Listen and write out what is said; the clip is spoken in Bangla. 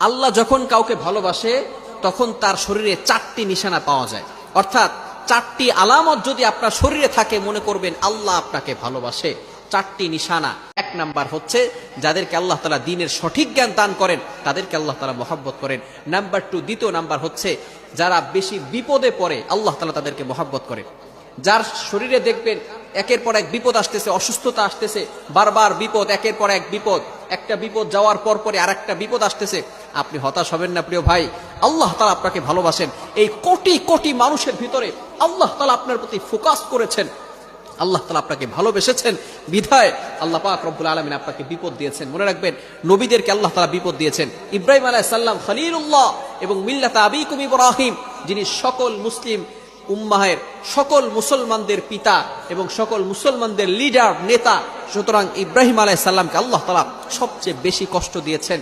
আল্লাহ যখন কাউকে ভালোবাসে তখন তার শরীরে 4টি নিশানা পাওয়া যায়, অর্থাৎ 4টি আলামত যদি আপনার শরীরে থাকে মনে করবেন আল্লাহ আপনাকে ভালোবাসে। 4টি নিশানা। 1 নাম্বার হচ্ছে যাদেরকে আল্লাহ তাআলা দ্বীনের সঠিক জ্ঞান দান করেন তাদেরকে আল্লাহ তাআলা মহব্বত করেন। নাম্বার 2, দ্বিতীয় নাম্বার হচ্ছে যারা বেশি বিপদে পড়ে আল্লাহ তাআলা তাদেরকে মহব্বত করেন। যার শরীরে দেখবেন একের পর এক বিপদ আসতেছে, অসুস্থতা আসতেছে, বারবার বিপদ, একের পর এক বিপদ, একটা বিপদ যাওয়ার পর পরে আরেকটা বিপদ আসতেছে, আপনি হতাশ হবেন না প্রিয় ভাই। আল্লাহ তাআলা আপনাকে ভালোবাসেন। এই কোটি কোটি মানুষের ভিতরে আল্লাহ তাআলা আপনার প্রতি ফোকাস করেছেন, আল্লাহ তাআলা আপনাকে ভালোবেসেছেন বিধায় আল্লাহ পাক রব্বুল আলামিন আপনাকে বিপদ দিয়েছেন। মনে রাখবেন নবীদেরকে আল্লাহ তাআলা বিপদ দিয়েছেন। ইব্রাহিম আলাইহিস সালাম খলিলুল্লাহ এবং মিল্লাত আবিকুম ইব্রাহিম, যিনি সকল মুসলিম উম্মাহের সকল মুসলমানদের পিতা এবং সকল মুসলমানদের লিডার নেতা, সুতরাং ইব্রাহিম আলাইহিস সালামকে আল্লাহ তাআলা সবচেয়ে বেশি কষ্ট দিয়েছেন।